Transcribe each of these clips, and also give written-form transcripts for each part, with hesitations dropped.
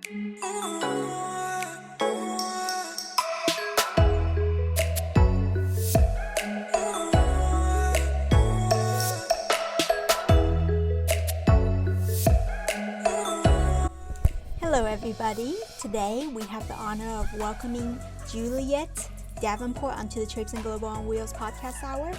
Hello everybody. Today we have the honor of welcoming Juliet Davenport onto the Trips and Global on Wheels podcast hour.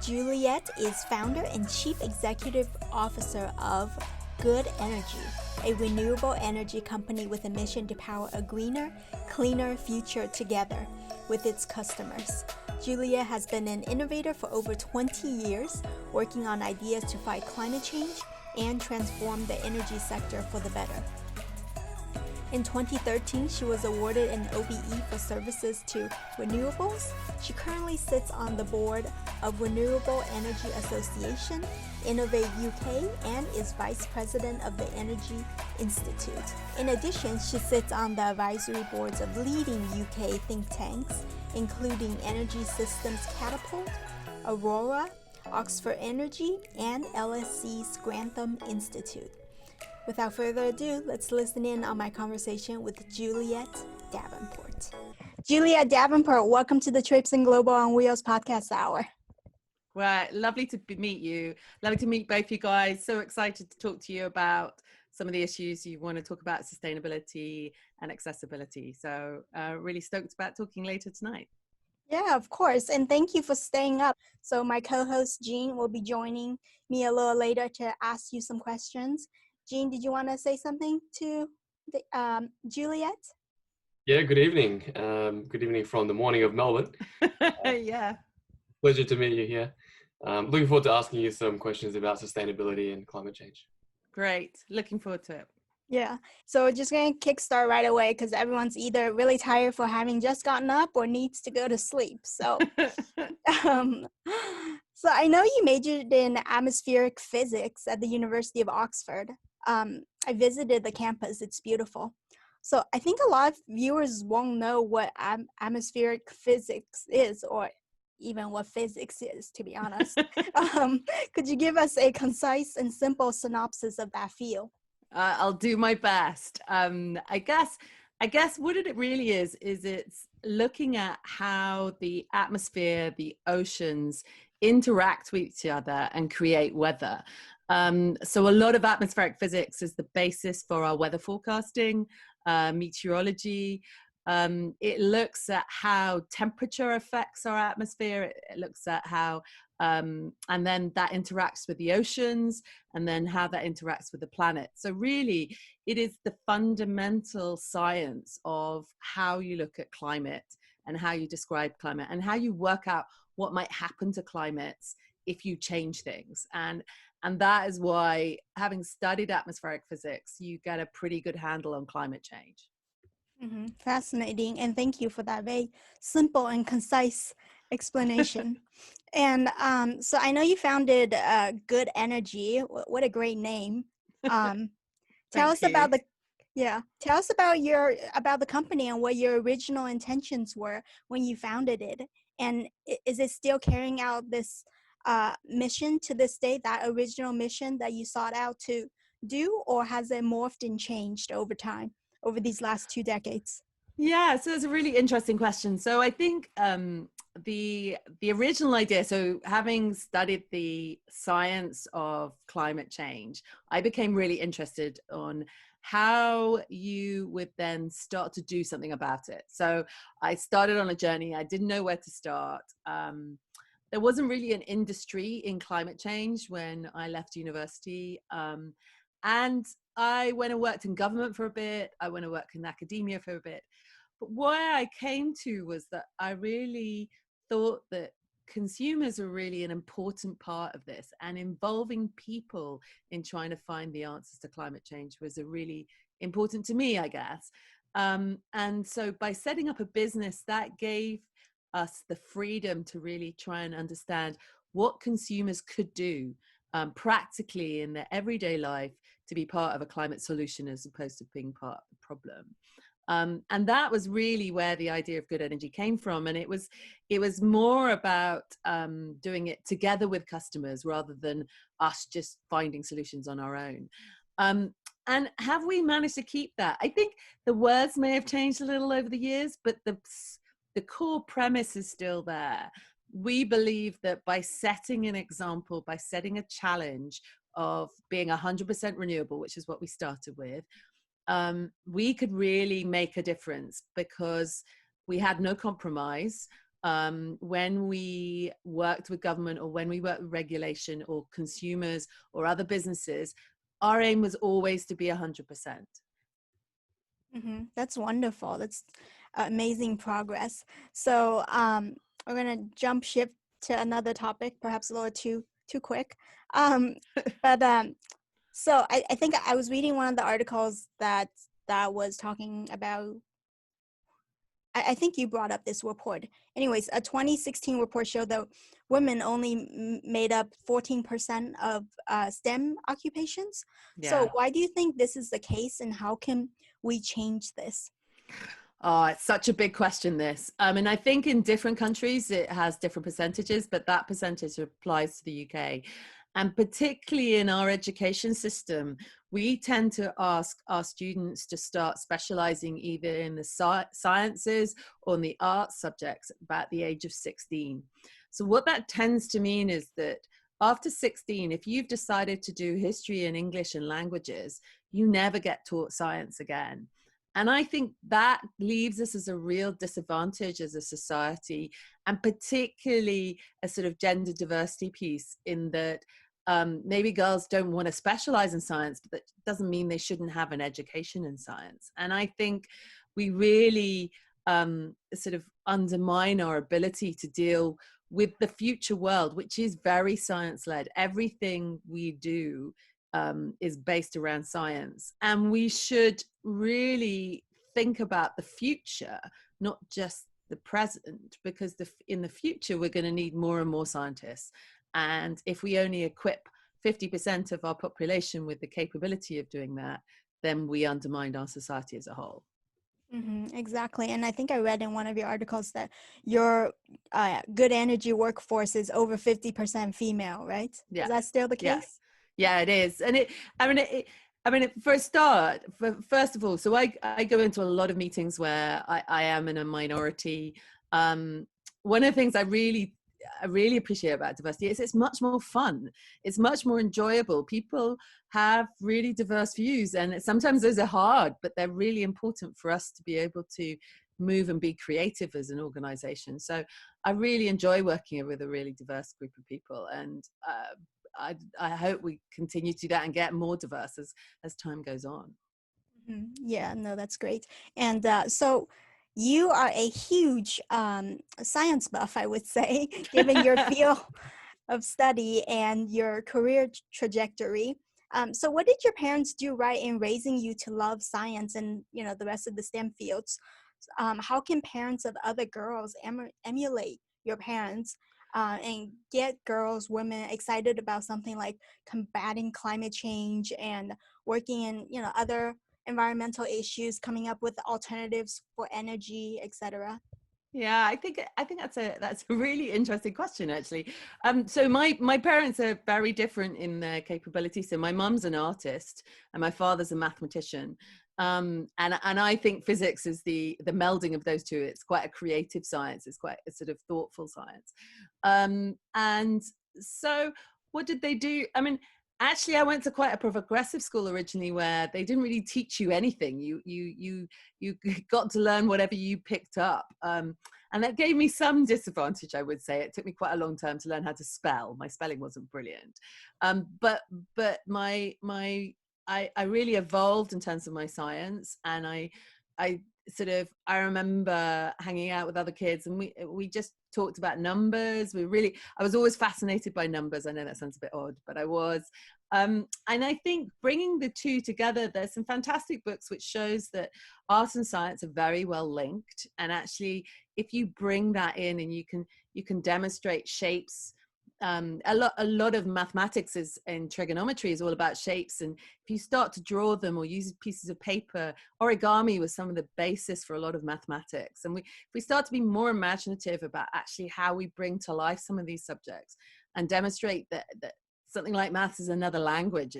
Juliet is founder and chief executive officer of Good Energy, a renewable energy company with a mission to power a greener, cleaner future together with its customers. Juliet has been an innovator for over 20 years, working on ideas to fight climate change and transform the energy sector for the better. In 2013, she was awarded an OBE for services to renewables. She currently sits on the board of Renewable Energy Association, Innovate UK, and is vice president of the Energy Institute. In addition, she sits on the advisory boards of leading UK think tanks, including Energy Systems Catapult, Aurora, Oxford Energy, and LSE's Grantham Institute. Without further ado, let's listen in on my conversation with Juliet Davenport. Juliet Davenport, welcome to the Trips and Global on Wheels podcast hour. Well, lovely to meet you. Lovely to meet both you guys. So excited to talk to you about some of the issues you want to talk about, sustainability and accessibility. So really stoked about talking later tonight. Yeah, of course. And thank you for staying up. So my co-host Jean will be joining me a little later to ask you some questions. Jean, did you want to say something to Juliet? Yeah, good evening. Good evening from the morning of Melbourne. Yeah. Pleasure to meet you here. Looking forward to asking you some questions about sustainability and climate change. Great. Looking forward to it. Yeah. So we're just going to kickstart right away because everyone's either really tired for having just gotten up or needs to go to sleep. So, so I know you majored in atmospheric physics at the University of Oxford. I visited the campus. It's beautiful. So I think a lot of viewers won't know what atmospheric physics is, or even what physics is, to be honest. Could you give us a concise and simple synopsis of that field? I'll do my best. I guess what it really is it's looking at how the atmosphere, the oceans interact with each other and create weather. So a lot of atmospheric physics is the basis for our weather forecasting, meteorology. It looks at how temperature affects our atmosphere. It looks at how, and then that interacts with the oceans, and then how that interacts with the planet. So really, it is the fundamental science of how you look at climate and how you describe climate and how you work out what might happen to climates if you change things. And that is why, having studied atmospheric physics, you get a pretty good handle on climate change. Mm-hmm. Fascinating. And thank you for that very simple and concise explanation. And so I know you founded Good Energy. What a great name. Tell us about the company and what your original intentions were when you founded it. And is it still carrying out this mission to this day, that original mission that you sought out to do, or has it morphed and changed over time, over these last 2 decades? Yeah, so it's a really interesting question. So I think the original idea, so having studied the science of climate change, I became really interested on how you would then start to do something about it. So I started on a journey. I didn't know where to start. There wasn't really an industry in climate change when I left university. And I went and worked in government for a bit. I went and worked in academia for a bit. But where I came to was that I really thought that consumers are really an important part of this, and involving people in trying to find the answers to climate change was a really important to me, I guess. And so by setting up a business, that gave us the freedom to really try and understand what consumers could do practically in their everyday life to be part of a climate solution as opposed to being part of the problem. And that was really where the idea of Good Energy came from. And it was more about doing it together with customers rather than us just finding solutions on our own. And have we managed to keep that? I think the words may have changed a little over the years, but the core premise is still there. We believe that by setting an example, by setting a challenge of being 100% renewable, which is what we started with, we could really make a difference because we had no compromise. When we worked with government or when we worked with regulation or consumers or other businesses, our aim was always to be 100%. That's wonderful. That's amazing progress. So we're gonna jump ship to another topic, perhaps a little too quick. But so I think I was reading one of the articles that was talking about. I think you brought up this report. Anyways, a 2016 report showed that women only made up 14% of STEM occupations. Yeah. So why do you think this is the case, and how can we change this? Oh, it's such a big question, this. And I think in different countries, it has different percentages, but that percentage applies to the UK. And particularly in our education system, we tend to ask our students to start specializing either in the sciences or in the arts subjects about the age of 16. So what that tends to mean is that after 16, if you've decided to do history and English and languages, you never get taught science again. And I think that leaves us as a real disadvantage as a society, and particularly a sort of gender diversity piece in that maybe girls don't want to specialize in science, but that doesn't mean they shouldn't have an education in science. And I think we really sort of undermine our ability to deal with the future world, which is very science-led. Everything we do is based around science, and we should really think about the future, not just the present, because in the future we're going to need more and more scientists, and if we only equip 50% of our population with the capability of doing that, then we undermine our society as a whole. Exactly. And I think I read in one of your articles that your good energy workforce is over 50% female, right? Yeah. Is that still the case? Yeah, it is. And for a start, first of all, so I go into a lot of meetings where I am in a minority. One of the things I really appreciate about diversity is it's much more fun. It's much more enjoyable. People have really diverse views, and sometimes those are hard, but they're really important for us to be able to move and be creative as an organization. So I really enjoy working with a really diverse group of people, and I hope we continue to do that and get more diverse as time goes on. Yeah, no, that's great. And so you are a huge science buff, I would say, given your field of study and your career trajectory. So what did your parents do right in raising you to love science and, the rest of the STEM fields? How can parents of other girls emulate your parents and get girls, women excited about something like combating climate change and working in, other environmental issues, coming up with alternatives for energy, etc.? Yeah, I think that's a really interesting question, actually. So my parents are very different in their capability. So my mum's an artist and my father's a mathematician. And I think physics is the melding of those two. It's quite a creative science. It's quite a sort of thoughtful science. And so what did they do? Actually, I went to quite a progressive school originally where they didn't really teach you anything. You got to learn whatever you picked up. And that gave me some disadvantage, I would say. It took me quite a long time to learn how to spell. My spelling wasn't brilliant. But I really evolved in terms of my science, and I remember hanging out with other kids, and we just talked about numbers. I was always fascinated by numbers. I know that sounds a bit odd, but I was. And I think bringing the two together, there's some fantastic books which shows that art and science are very well linked. And actually, if you bring that in and you can demonstrate shapes, a lot of mathematics in trigonometry is all about shapes, and if you start to draw them or use pieces of paper, origami was some of the basis for a lot of mathematics. And if we start to be more imaginative about actually how we bring to life some of these subjects and demonstrate that something like maths is another language,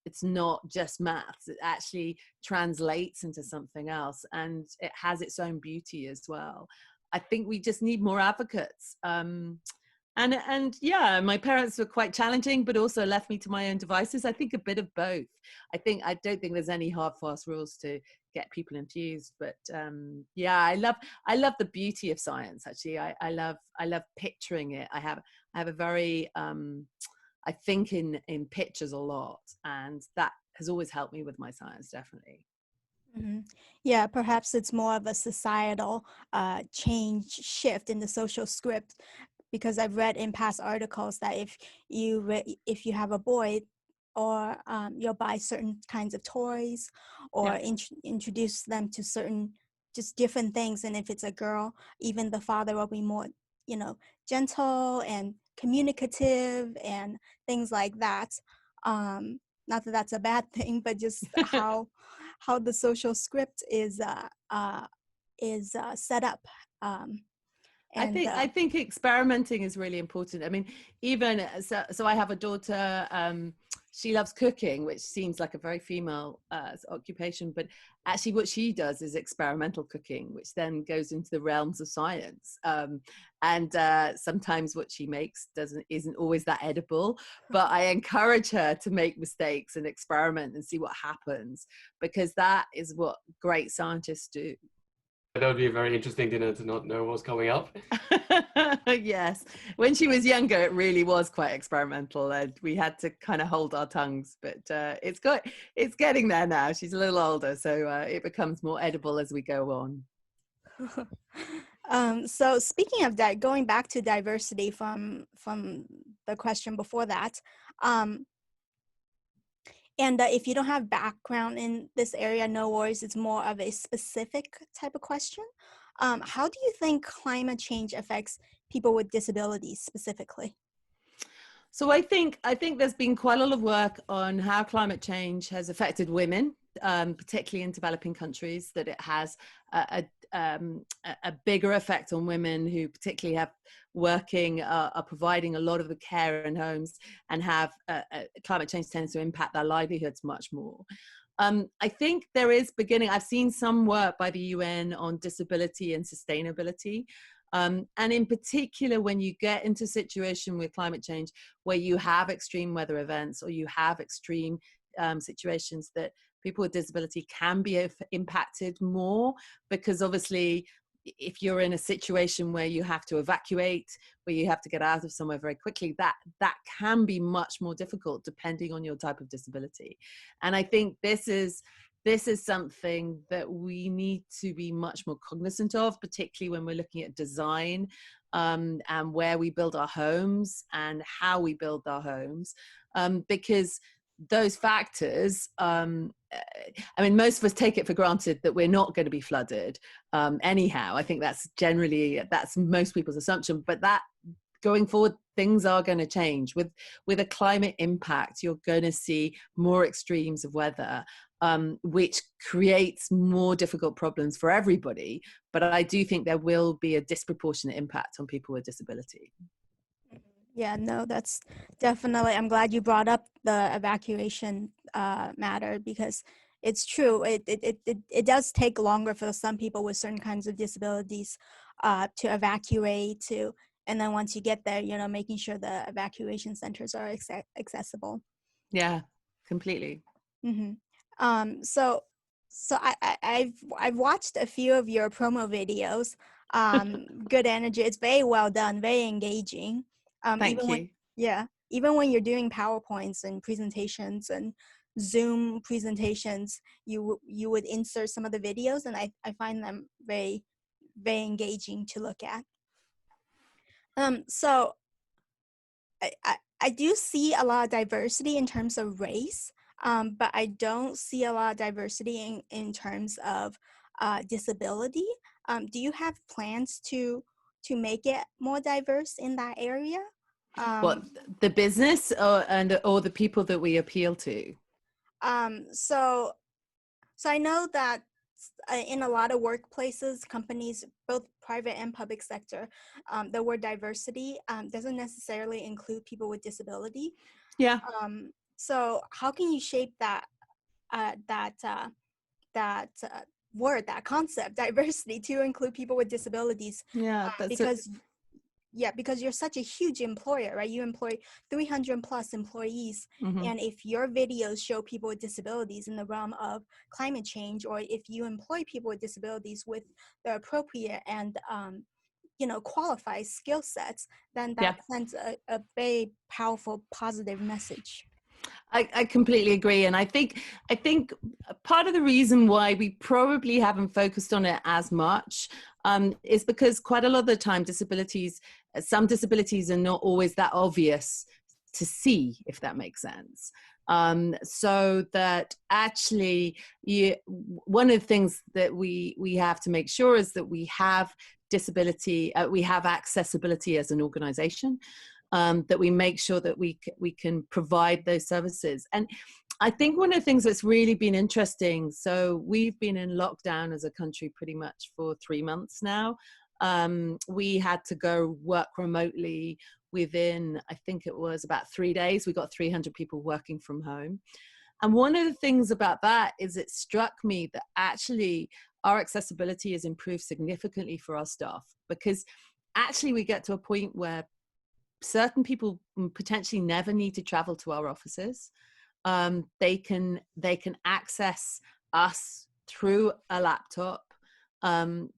it's not just maths. It actually translates into something else, and it has its own beauty as well. I think we just need more advocates. And yeah, my parents were quite challenging, but also left me to my own devices. I think a bit of both. I don't think there's any hard, fast rules to get people infused. But yeah, I love the beauty of science. Actually, I love picturing it. I have a very I think in pictures a lot, and that has always helped me with my science, definitely. Mhm. Yeah, perhaps it's more of a societal change shift in the social script, because I've read in past articles that if you have a boy, or you'll buy certain kinds of toys, or Yeah. introduce them to certain just different things, and if it's a girl, even the father will be more, gentle and communicative and things like that. Not that that's a bad thing, but just how the social script is set up. Um, and I think experimenting is really important. I mean, even so I have a daughter. She loves cooking, which seems like a very female occupation, but actually, what she does is experimental cooking, which then goes into the realms of science. And sometimes what she makes isn't always that edible. But I encourage her to make mistakes and experiment and see what happens, because that is what great scientists do. That would be a very interesting dinner to not know what's coming up. Yes, when she was younger it really was quite experimental, and we had to kind of hold our tongues, but it's getting there now. She's a little older, so it becomes more edible as we go on. So speaking of that, going back to diversity from the question before that, and if you don't have background in this area, no worries. It's more of a specific type of question. How do you think climate change affects people with disabilities specifically? So I think there's been quite a lot of work on how climate change has affected women, particularly in developing countries. That it has a bigger effect on women who particularly have working, are providing a lot of the care in homes, and have climate change tends to impact their livelihoods much more. I think there is beginning. I've seen some work by the UN on disability and sustainability. And in particular, when you get into a situation with climate change where you have extreme weather events, or you have extreme situations, that people with disability can be impacted more, because obviously if you're in a situation where you have to evacuate, where you have to get out of somewhere very quickly, that can be much more difficult depending on your type of disability. And I think this is something that we need to be much more cognizant of, particularly when we're looking at design, and where we build our homes and how we build our homes, because those factors, I mean, most of us take it for granted that we're not going to be flooded anyhow. I think that's most people's assumption, but that going forward, things are going to change. With a climate impact, you're going to see more extremes of weather, which creates more difficult problems for everybody. But I do think there will be a disproportionate impact on people with disability. Yeah, no, that's definitely, I'm glad you brought up the evacuation matter, because it's true. It does take longer for some people with certain kinds of disabilities to evacuate and then once you get there, making sure the evacuation centers are accessible. Yeah, completely. Mm-hmm. So I've watched a few of your promo videos. Good energy. It's very well done, very engaging. Thank you. Even when you're doing PowerPoints and presentations and Zoom presentations, you would insert some of the videos, and I find them very, very engaging to look at. So I do see a lot of diversity in terms of race, but I don't see a lot of diversity in terms of disability. Do you have plans to make it more diverse in that area? What, the business, or the people that we appeal to? So I know that in a lot of workplaces, companies, both private and public sector, the word diversity doesn't necessarily include people with disability. Yeah. So how can you shape that that word, that concept, diversity, to include people with disabilities? Yeah, that's it. Because because you're such a huge employer, right? You employ 300 plus employees. Mhm. And if your videos show people with disabilities in the realm of climate change, or if you employ people with disabilities with the appropriate and qualified skill sets, then Yeah. that sends a very powerful, positive message. I completely agree. And I think part of the reason why we probably haven't focused on it as much is because quite a lot of the time some disabilities are not always that obvious to see, if that makes sense. So that actually one of the things that we have to make sure is that we have we have accessibility as an organization. That we make sure that we can provide those services. And I think one of the things that's really been interesting, so we've been in lockdown as a country pretty much for 3 months now. We had to go work remotely within, I think it was about 3 days. We got 300 people working from home. And one of the things about that is it struck me that actually our accessibility has improved significantly for our staff, because actually we get to a point where certain people potentially never need to travel to our offices. They can access us through a laptop,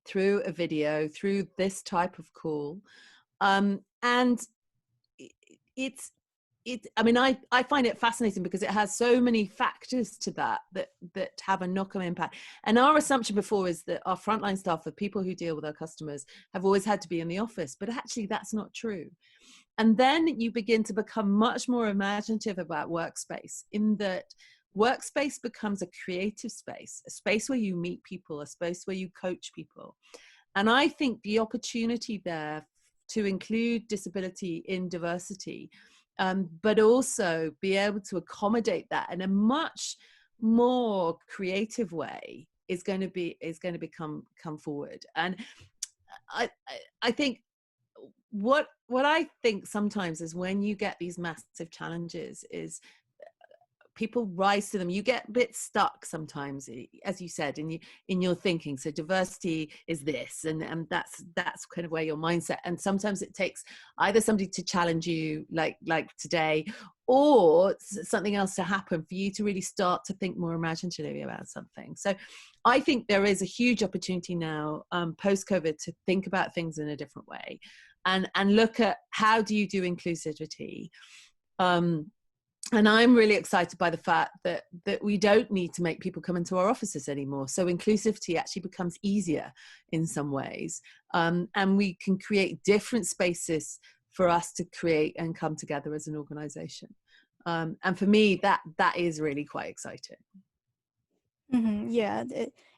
through a video, through this type of call, and it's I mean, I find it fascinating because it has so many factors to that have a knock-on impact. And our assumption before is that our frontline staff, the people who deal with our customers, have always had to be in the office, but actually that's not true. And then you begin to become much more imaginative about workspace, in that workspace becomes a creative space, a space where you meet people, a space where you coach people. And I think the opportunity there to include disability in diversity, but also be able to accommodate that in a much more creative way is going to come forward. And I think what I think sometimes is when you get these massive challenges is people rise to them. You get a bit stuck sometimes, as you said, in your thinking. So diversity is this, and that's kind of where your mindset. And sometimes it takes either somebody to challenge you, like today, or something else to happen for you to really start to think more imaginatively about something. So I think there is a huge opportunity now, post-COVID, to think about things in a different way, and look at how do you do inclusivity. And I'm really excited by the fact that we don't need to make people come into our offices anymore. So inclusivity actually becomes easier in some ways. And we can create different spaces for us to create and come together as an organization. And for me, that is really quite exciting. Mm-hmm. Yeah,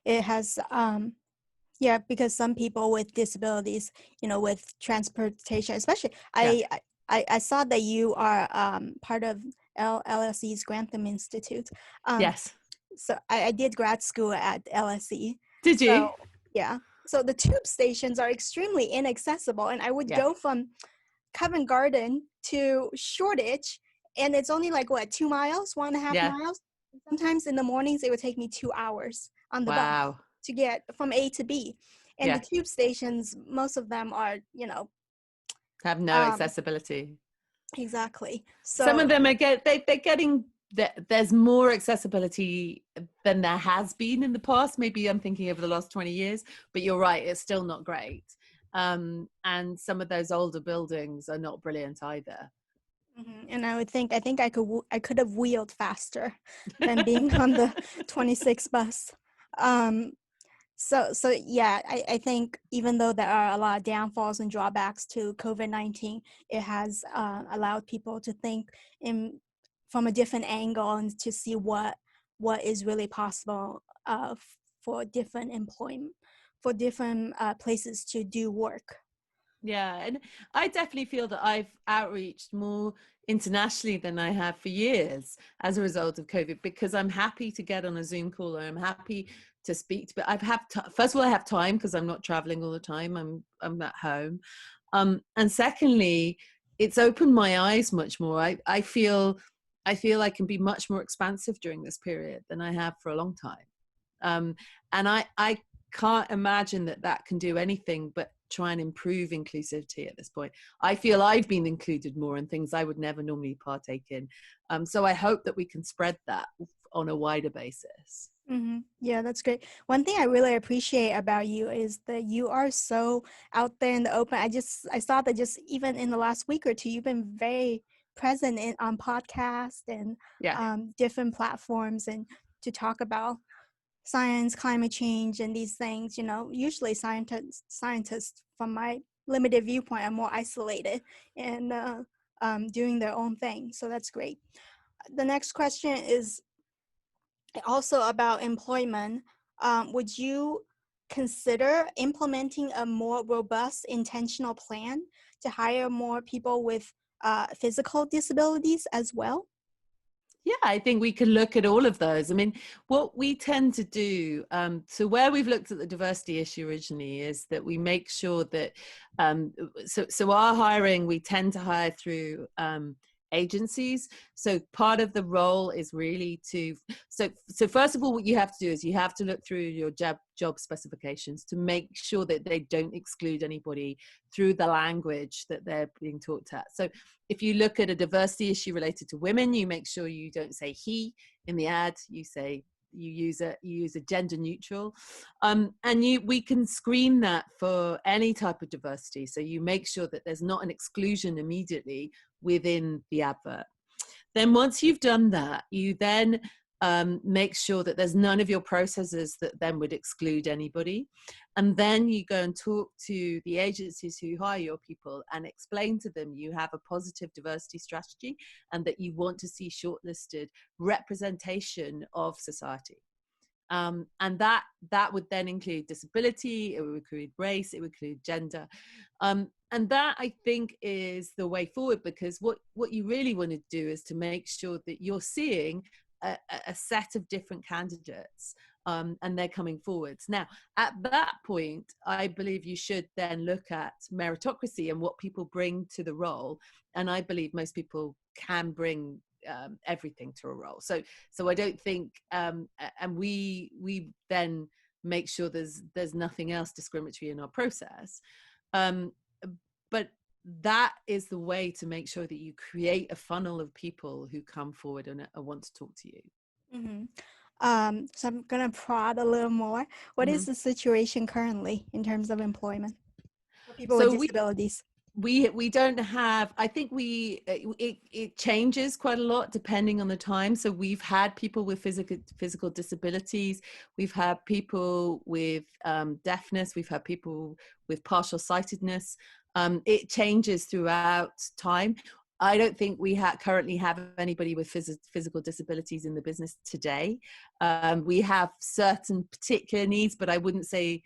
it has, yeah, because some people with disabilities, with transportation, especially, Yeah. I saw that you are part of LSE's Grantham Institute. Yes. So I did grad school at LSE. Did you? So, yeah. So the tube stations are extremely inaccessible, and I would Yeah. go from Covent Garden to Shoreditch, and it's only like 2 miles, 1.5 Yeah. miles. Sometimes in the mornings it would take me 2 hours on the bus Wow. to get from A to B. And Yeah. the tube stations, most of them are, Have no accessibility. exactly. Some So of them they're getting, there's more accessibility than there has been in the past. Maybe I'm thinking over the last 20 years, but you're right, it's still not great. And some of those older buildings are not brilliant either. and I think I could have wheeled faster than being on the 26 bus. So yeah, I think even though there are a lot of downfalls and drawbacks to COVID-19, it has allowed people to think from a different angle and to see what is really possible for different employment, for different places to do work. Yeah, and I definitely feel that I've outreached more internationally than I have for years as a result of COVID, because I'm happy to get on a Zoom call, or I'm happy to speak to, but first of all, I have time because I'm not traveling all the time. I'm at home. And secondly, it's opened my eyes much more. I feel I feel I can be much more expansive during this period than I have for a long time. And I can't imagine that can do anything but try and improve inclusivity at this point. I feel I've been included more in things I would never normally partake in. So I hope that we can spread that on a wider basis. Mm-hmm. Yeah, that's great. One thing I really appreciate about you is that you are so out there in the open. I saw that just even in the last week or two, you've been very present on podcasts and Yeah. different platforms, and to talk about science, climate change, and these things. Usually scientists, from my limited viewpoint, are more isolated and doing their own thing. So that's great. The next question is also about employment. Would you consider implementing a more robust intentional plan to hire more people with physical disabilities as well? Yeah, I think we can look at all of those. I mean, what we tend to do, so where we've looked at the diversity issue originally is that we make sure that, so our hiring, we tend to hire through agencies. So part of the role is really so first of all, what you have to do is you have to look through your job specifications to make sure that they don't exclude anybody through the language that they're being talked at. So if you look at a diversity issue related to women, you make sure you don't say he in the ad, you use a gender neutral, and we can screen that for any type of diversity. So you make sure that there's not an exclusion immediately within the advert. Then once you've done that, you then make sure that there's none of your processes that then would exclude anybody. And then you go and talk to the agencies who hire your people and explain to them you have a positive diversity strategy and that you want to see shortlisted representation of society. And that would then include disability, it would include race, it would include gender. And that, I think, is the way forward, because what you really want to do is to make sure that you're seeing a set of different candidates, and they're coming forwards. Now, at that point, I believe you should then look at meritocracy and what people bring to the role. And I believe most people can bring everything to a role. So I don't think, and we then make sure there's nothing else discriminatory in our process. But that is the way to make sure that you create a funnel of people who come forward and want to talk to you. Mm-hmm. So I'm going to prod a little more. What is the situation currently in terms of employment for people with disabilities? We don't have, I think it changes quite a lot depending on the time. So we've had people with physical disabilities, we've had people with deafness, we've had people with partial sightedness. It changes throughout time. I don't think we currently have anybody with physical disabilities in the business today. We have certain particular needs, but I wouldn't say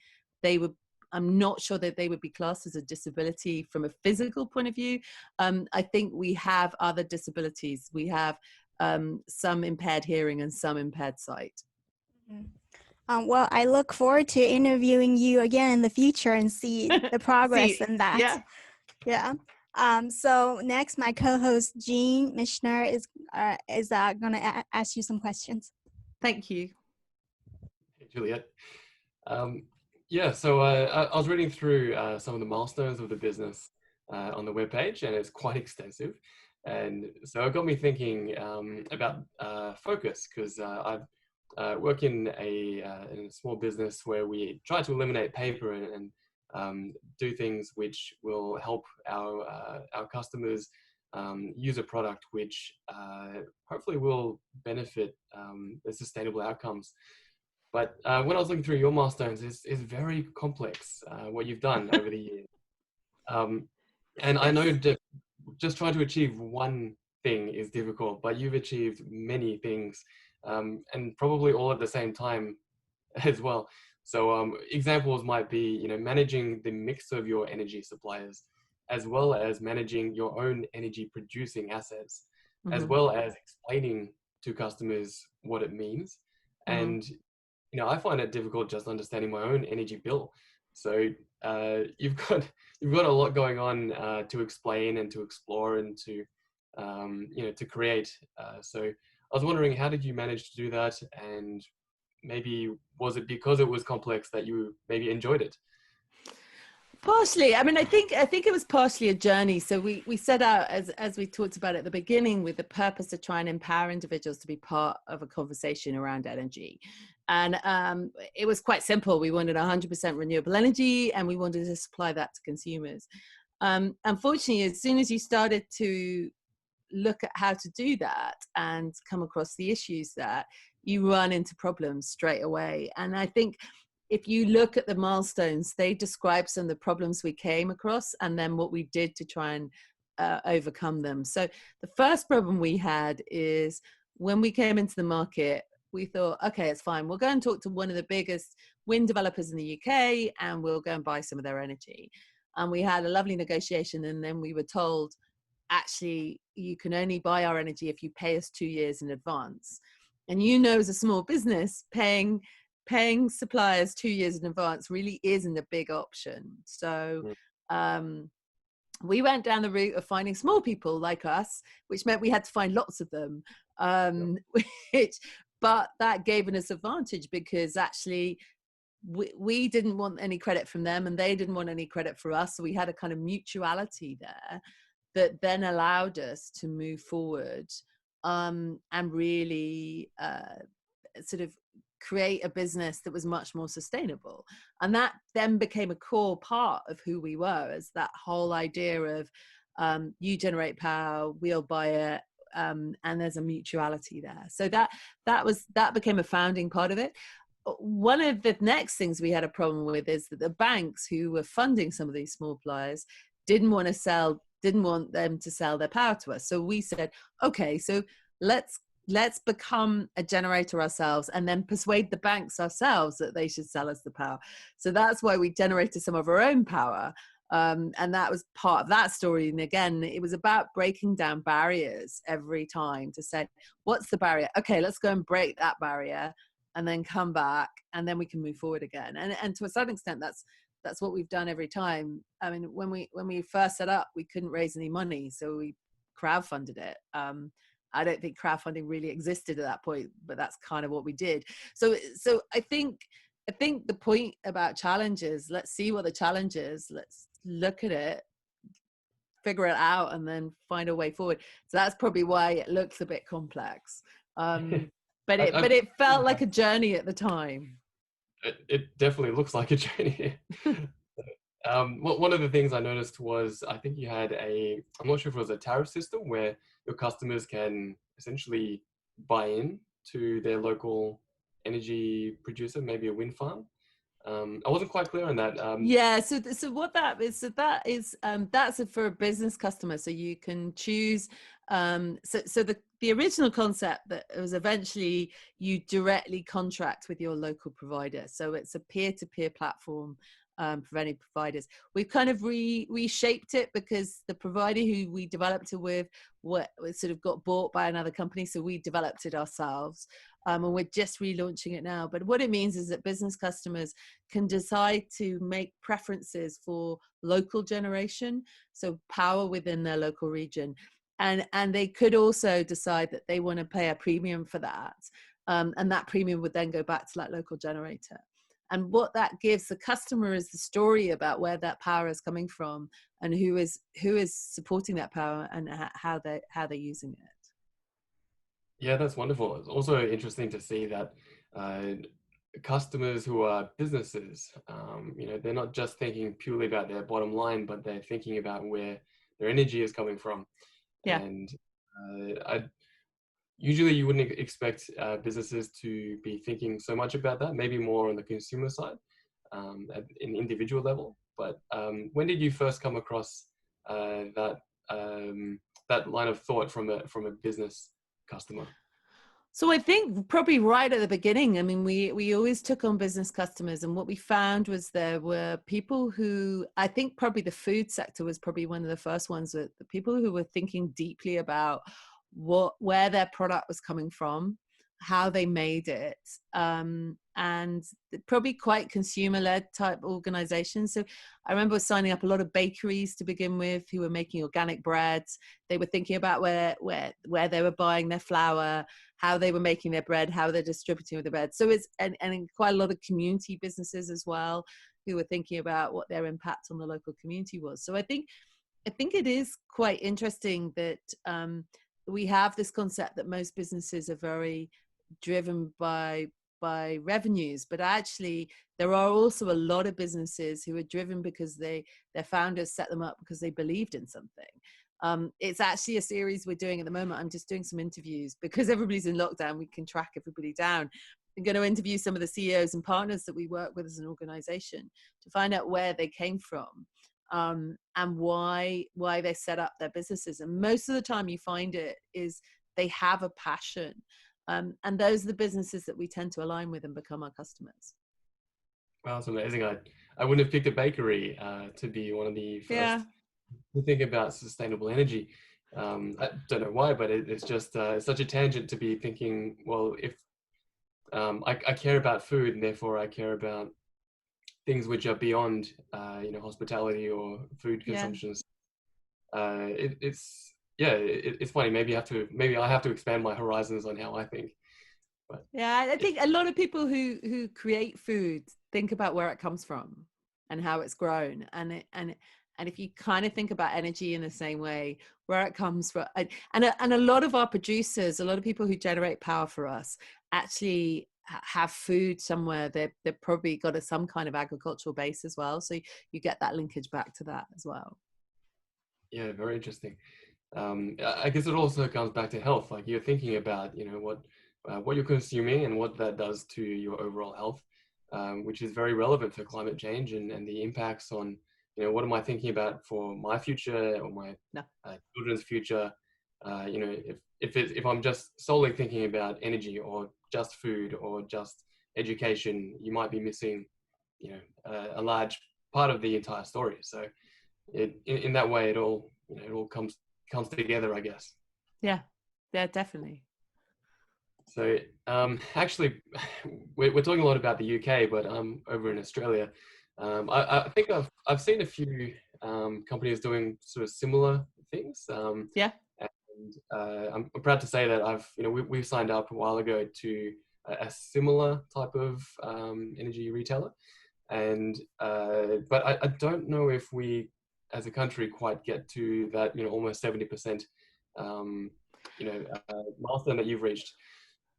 I'm not sure that they would be classed as a disability from a physical point of view. I think we have other disabilities. We have some impaired hearing and some impaired sight. Mm-hmm. Well, I look forward to interviewing you again in the future and see the progress in that. Yeah. So next, my co-host Jean Mishner is going to ask you some questions. Thank you. Hey, Juliet. So I was reading through some of the milestones of the business on the webpage, and it's quite extensive. And so it got me thinking about focus, because I work in a small business where we try to eliminate paper and do things which will help our customers use a product which hopefully will benefit the sustainable outcomes. But when I was looking through your milestones, it's very complex what you've done over the years. And I know just trying to achieve one thing is difficult, but you've achieved many things, and probably all at the same time as well. So examples might be, managing the mix of your energy suppliers, as well as managing your own energy producing assets, as well as explaining to customers what it means. And I find it difficult just understanding my own energy bill. So you've got a lot going on to explain and to explore and to to create. So I was wondering, how did you manage to do that? And maybe was it because it was complex that you maybe enjoyed it? Partially. I mean, I think it was partially a journey. So we set out, as we talked about at the beginning, with the purpose to try and empower individuals to be part of a conversation around energy. And it was quite simple. We wanted 100% renewable energy, and we wanted to supply that to consumers. Unfortunately, as soon as you started to look at how to do that and come across the issues that you run into problems straight away. And I think if you look at the milestones, they describe some of the problems we came across and then what we did to try and overcome them. So the first problem we had is when we came into the market, we thought, okay, it's fine. We'll go and talk to one of the biggest wind developers in the UK and we'll go and buy some of their energy. And we had a lovely negotiation, and then we were told, actually, you can only buy our energy if you pay us 2 years in advance. And as a small business, paying suppliers 2 years in advance really isn't a big option. So we went down the route of finding small people like us, which meant we had to find lots of them. But that gave us an advantage, because actually we didn't want any credit from them and they didn't want any credit for us. So we had a kind of mutuality there that then allowed us to move forward and really sort of create a business that was much more sustainable. And that then became a core part of who we were, as that whole idea of you generate power, we'll buy it, and there's a mutuality there. So that became a founding part of it. One of the next things we had a problem with is that the banks who were funding some of these small players didn't want them to sell their power to us. So we said, okay, so let's become a generator ourselves and then persuade the banks ourselves that they should sell us the power. So that's why we generated some of our own power. And that was part of that story. And again, it was about breaking down barriers every time to say, what's the barrier? Okay, let's go and break that barrier and then come back, and then we can move forward again. And to a certain extent, that's what we've done every time. I mean, when we first set up, we couldn't raise any money, so we crowdfunded it. I don't think crowdfunding really existed at that point, but that's kind of what we did. So I think the point about challenges, let's see what the challenge is, let's look at it, figure it out, and then find a way forward. So that's probably why it looks a bit complex. But it felt like a journey at the time. It definitely looks like a journey. One of the things I noticed was, I think you had I'm not sure if it was a tariff system where your customers can essentially buy in to their local energy producer, maybe a wind farm. I wasn't quite clear on that. Yeah, so what that is, that's for a business customer. So you can choose. So the original concept that was eventually you directly contract with your local provider. So it's a peer-to-peer platform for any providers. We've kind of reshaped it because the provider who we developed it with sort of got bought by another company, so we developed it ourselves, and we're just relaunching it now. But what it means is that business customers can decide to make preferences for local generation, so power within their local region, and they could also decide that they want to pay a premium for that, and that premium would then go back to that local generator. And what that gives the customer is the story about where that power is coming from and who is supporting that power and how they're using it. Yeah, that's wonderful. It's also interesting to see that customers who are businesses, they're not just thinking purely about their bottom line, but they're thinking about where their energy is coming from. Yeah. And usually you wouldn't expect businesses to be thinking so much about that, maybe more on the consumer side, at an individual level. But when did you first come across that line of thought from a business customer? So I think probably right at the beginning, I mean, we always took on business customers, and what we found was there were people who, I think probably the food sector was probably one of the first ones, that the people who were thinking deeply about where their product was coming from, how they made it, and probably quite consumer-led type organizations. So I remember signing up a lot of bakeries to begin with who were making organic breads. They were thinking about where they were buying their flour, how they were making their bread, how they're distributing with the bread. So it's and quite a lot of community businesses as well who were thinking about what their impact on the local community was. So I think it is quite interesting that we have this concept that most businesses are very driven by revenues, but actually there are also a lot of businesses who are driven because their founders set them up because they believed in something. It's actually a series we're doing at the moment. I'm just doing some interviews because everybody's in lockdown. We can track everybody down. I'm going to interview some of the CEOs and partners that we work with as an organization to find out where they came from, and why they set up their businesses. And most of the time you find it is they have a passion. And those are the businesses that we tend to align with and become our customers. Wow, that's amazing. I wouldn't have picked a bakery to be one of the first to think about sustainable energy. I don't know why, but it's just such a tangent to be thinking, well, if I care about food and therefore I care about things which are beyond, hospitality or food consumption. It's funny. Maybe I have to expand my horizons on how I think. But yeah, I think a lot of people who create food think about where it comes from and how it's grown, and if you kind of think about energy in the same way, where it comes from, and a lot of our producers, a lot of people who generate power for us, actually have food somewhere. They've probably got some kind of agricultural base as well, so you get that linkage back to that as well. Yeah, very interesting. I guess it also comes back to health. Like you're thinking about, what you're consuming and what that does to your overall health, which is very relevant for climate change and the impacts on, what am I thinking about for my future or my children's future? If I'm just solely thinking about energy or just food or just education, you might be missing, a large part of the entire story. So in that way, it all comes together, I guess. Yeah, definitely. So actually, we're talking a lot about the UK, but over in Australia, I think I've seen a few companies doing sort of similar things. And I'm proud to say that we've signed up a while ago to a similar type of energy retailer, and but I don't know if we as a country quite get to that almost 70% milestone that you've reached.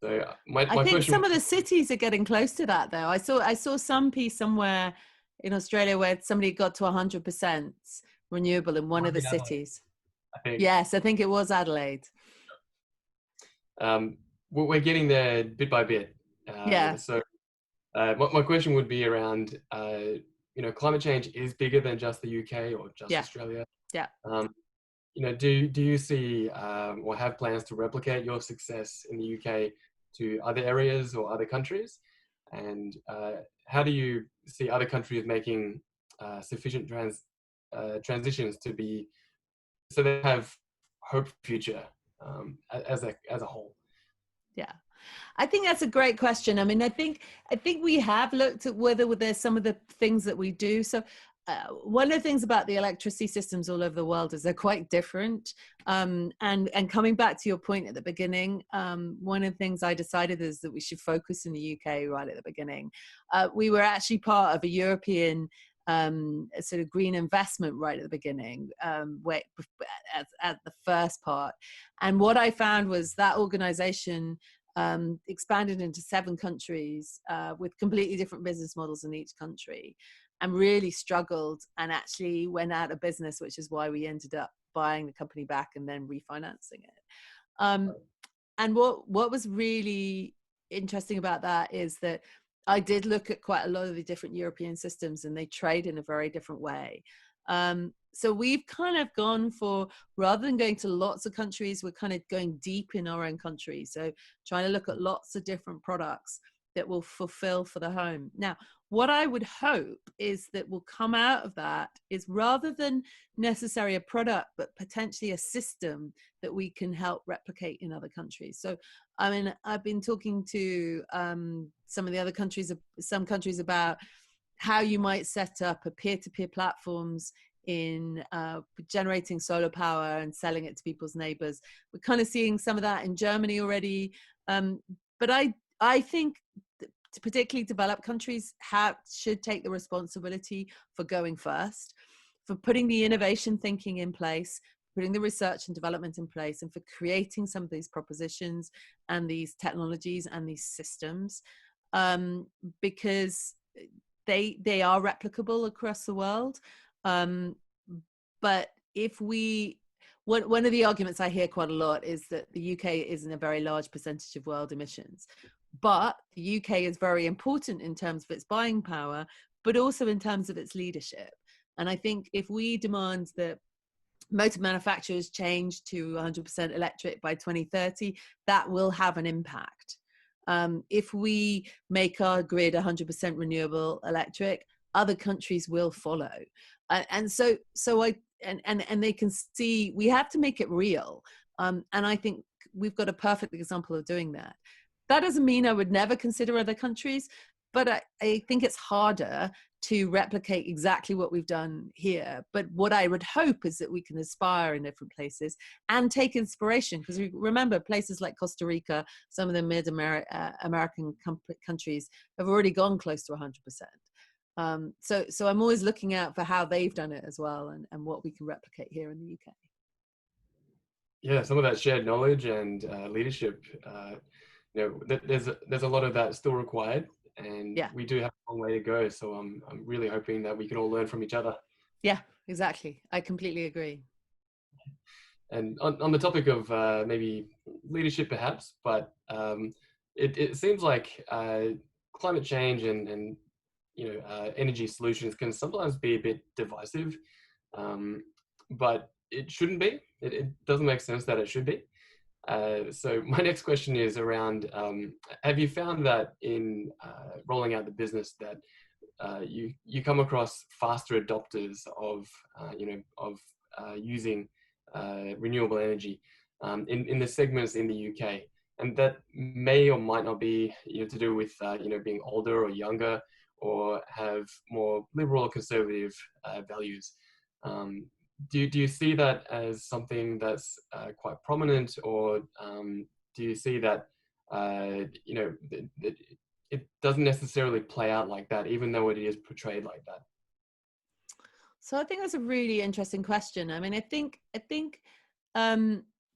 So I think some of the cities are getting close to that, though. I saw some piece somewhere in Australia where somebody got to 100% renewable in one of the cities. Yes, I think it was Adelaide. We're getting there bit by bit. So my question would be around, climate change is bigger than just the UK or just Australia. Yeah. Do you see or have plans to replicate your success in the UK to other areas or other countries? And how do you see other countries making sufficient transitions to be so they have hope for future as a whole? Yeah, I think that's a great question. I mean, I think we have looked at whether there's some of the things that we do. So one of the things about the electricity systems all over the world is they're quite different. And coming back to your point at the beginning, one of the things I decided is that we should focus in the UK right at the beginning. We were actually part of a European sort of green investment right at the beginning, at the first part. And what I found was that organization expanded into 7 countries with completely different business models in each country, and really struggled and actually went out of business, which is why we ended up buying the company back and then refinancing it. And what was really interesting about that is that I did look at quite a lot of the different European systems, and they trade in a very different way. So we've kind of gone for, rather than going to lots of countries, we're kind of going deep in our own country. So trying to look at lots of different products that will fulfill for the home. Now, what I would hope is that will come out of that is, rather than necessarily a product, but potentially a system that we can help replicate in other countries. So, I mean, I've been talking to some of the other countries, some countries, about how you might set up a peer-to-peer platforms in generating solar power and selling it to people's neighbors. We're kind of seeing some of that in Germany already. But I think particularly developed countries should take the responsibility for going first, for putting the innovation thinking in place, putting the research and development in place, and for creating some of these propositions and these technologies and these systems, because they are replicable across the world. But if one of the arguments I hear quite a lot is that the UK isn't a very large percentage of world emissions, but the UK is very important in terms of its buying power, but also in terms of its leadership. And I think if we demand that motor manufacturers change to 100% electric by 2030, that will have an impact. If we make our grid 100% renewable electric, other countries will follow. And they can see we have to make it real. And I think we've got a perfect example of doing that. That doesn't mean I would never consider other countries, but I think it's harder to replicate exactly what we've done here. But what I would hope is that we can aspire in different places and take inspiration, because remember, places like Costa Rica, some of the mid-American countries have already gone close to 100%. So I'm always looking out for how they've done it as well, and what we can replicate here in the UK. Yeah, some of that shared knowledge and leadership, there's a lot of that still required, and we do have a long way to go. So I'm really hoping that we can all learn from each other. Yeah, exactly. I completely agree. And on the topic of maybe leadership, perhaps, but it seems like climate change and energy solutions can sometimes be a bit divisive, but it shouldn't be. It doesn't make sense that it should be. So my next question is around, have you found that in rolling out the business that you come across faster adopters of using renewable energy in the segments in the UK, and that may or might not be to do with being older or younger, or have more liberal or conservative values? Do you see that as something that's quite prominent, or do you see that it doesn't necessarily play out like that, even though it is portrayed like that? So I think that's a really interesting question. I mean, I think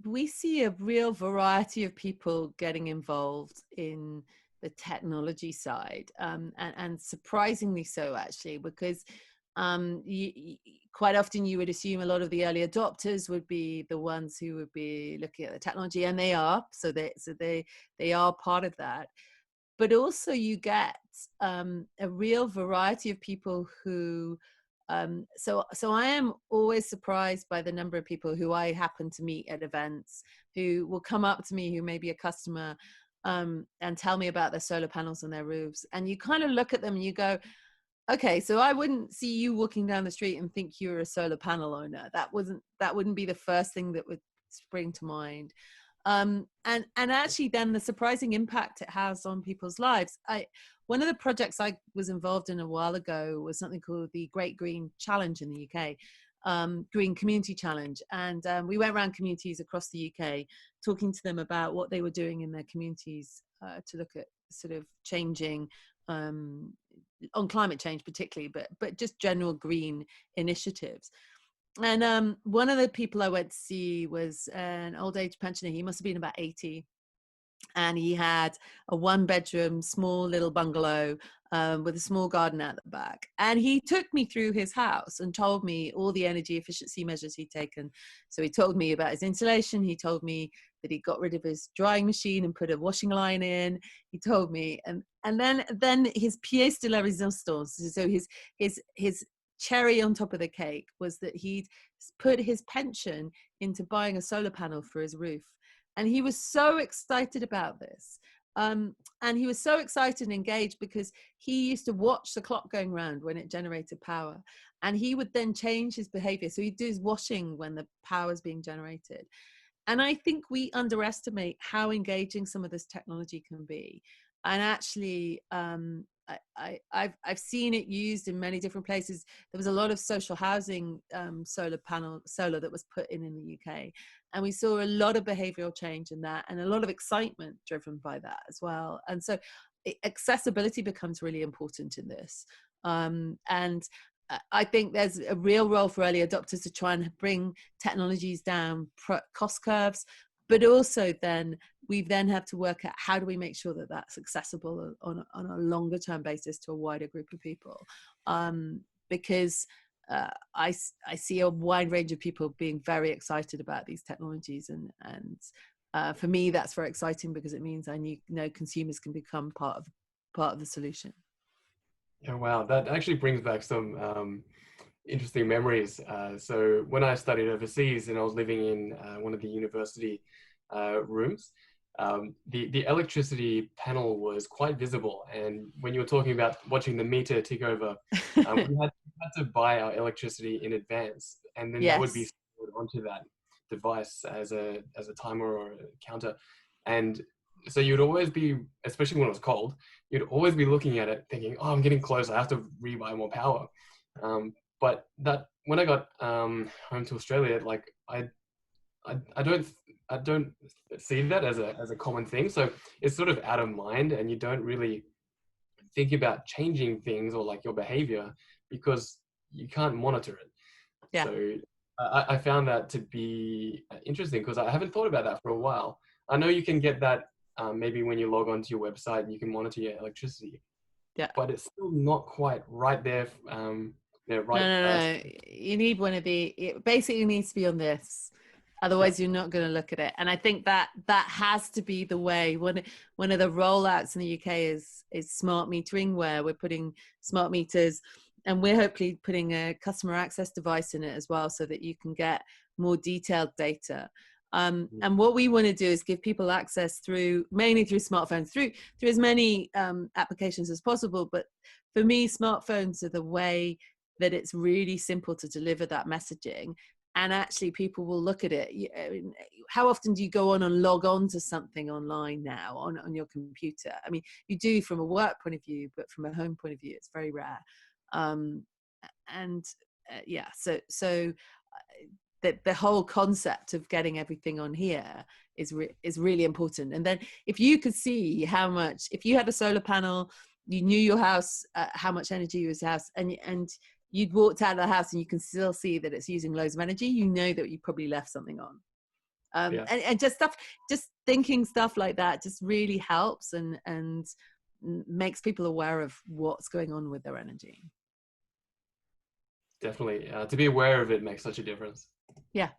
we see a real variety of people getting involved in the technology side, and surprisingly so, actually, because quite often you would assume a lot of the early adopters would be the ones who would be looking at the technology, and they are. So they are part of that. But also you get a real variety of people who. So I am always surprised by the number of people who I happen to meet at events who will come up to me, who may be a customer, and tell me about their solar panels on their roofs. And you kind of look at them and you go, okay, so I wouldn't see you walking down the street and think you're a solar panel owner. That wouldn't be the first thing that would spring to mind. And actually then the surprising impact it has on people's lives. One of the projects I was involved in a while ago was something called the Great Green Challenge in the UK, Green Community Challenge. And we went around communities across the UK talking to them about what they were doing in their communities to look at sort of changing on climate change particularly, but just general green initiatives. And one of the people I went to see was an old age pensioner. He must have been about 80. And he had a 1-bedroom, small little bungalow with a small garden at the back. And he took me through his house and told me all the energy efficiency measures he'd taken. So he told me about his insulation. He told me that he got rid of his drying machine and put a washing line in. He told me, and then his pièce de la résistance. So his cherry on top of the cake was that he'd put his pension into buying a solar panel for his roof. And he was so excited about this. And he was so excited and engaged because he used to watch the clock going round when it generated power. And he would then change his behavior. So he'd do his washing when the power is being generated. And I think we underestimate how engaging some of this technology can be. And actually, I've seen it used in many different places. There was a lot of social housing solar that was put in the UK, and we saw a lot of behavioural change in that, and a lot of excitement driven by that as well. And so, accessibility becomes really important in this. And I think there's a real role for early adopters to try and bring technologies down cost curves, but also then we then have to work out how do we make sure that that's accessible on a longer term basis to a wider group of people, because I see a wide range of people being very excited about these technologies, and for me that's very exciting because it means I know consumers can become part of the solution. Yeah, wow, that actually brings back some interesting memories. So when I studied overseas and I was living in one of the university rooms, the electricity panel was quite visible. And when you were talking about watching the meter tick over, we had to buy our electricity in advance, and then that would be stored onto that device as a timer or a counter. And so you'd always be, especially when it was cold, you'd always be looking at it thinking, oh, I'm getting close, I have to rebuy more power. But that when I got home to Australia, like I don't see that as a common thing. So it's sort of out of mind, and you don't really think about changing things or like your behavior because you can't monitor it. Yeah. So I found that to be interesting because I haven't thought about that for a while. I know you can get that maybe when you log onto your website and you can monitor your electricity. Yeah. But it's still not quite right there. No. You need one of it basically needs to be on this. Otherwise, you're not going to look at it. And I think that has to be the way. One of the rollouts in the UK is smart metering, where we're putting smart meters, and we're hopefully putting a customer access device in it as well, so that you can get more detailed data. And what we want to do is give people access mainly through smartphones, through as many applications as possible. But for me, smartphones are the way that it's really simple to deliver that messaging. And actually people will look at it. How often do you go on and log on to something online now on your computer? I mean, you do from a work point of view, but from a home point of view, it's very rare. So the whole concept of getting everything on here is really important. And then if you could see how much, if you had a solar panel, you knew your house, how much energy was your house, and you'd walked out of the house and you can still see that it's using loads of energy, you know that you probably left something on. And just thinking stuff like that just really helps and makes people aware of what's going on with their energy. Definitely. To be aware of it makes such a difference. Yeah,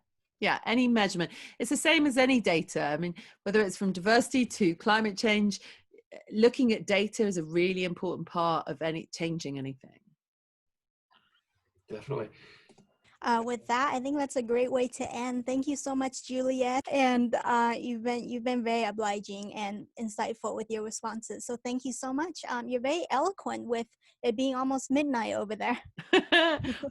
any measurement. It's the same as any data. I mean, whether it's from diversity to climate change, looking at data is a really important part of changing anything. Definitely. With that, I think that's a great way to end. Thank you so much, Juliet, and you've been very obliging and insightful with your responses. So thank you so much. You're very eloquent with it being almost midnight over there.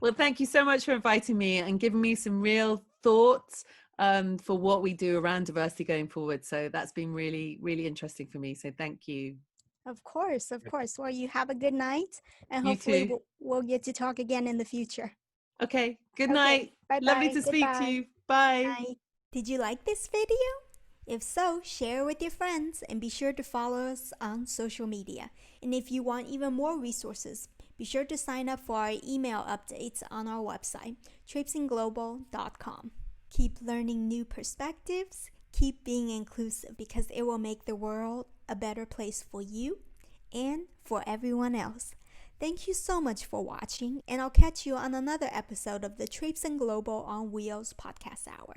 Well, thank you so much for inviting me and giving me some real thoughts for what we do around diversity going forward. So that's been really, really interesting for me. So thank you. Of course. Well, you have a good night, and You hopefully too. we'll get to talk again in the future. Okay. Good night. Bye-bye. Lovely to speak to you. Bye. Bye. Did you like this video? If so, share with your friends and be sure to follow us on social media. And if you want even more resources, be sure to sign up for our email updates on our website, traipsingglobal.com. Keep learning new perspectives, keep being inclusive, because it will make the world a better place for you and for everyone else. Thank you so much for watching, and I'll catch you on another episode of the Traipsing Global on Wheels podcast hour.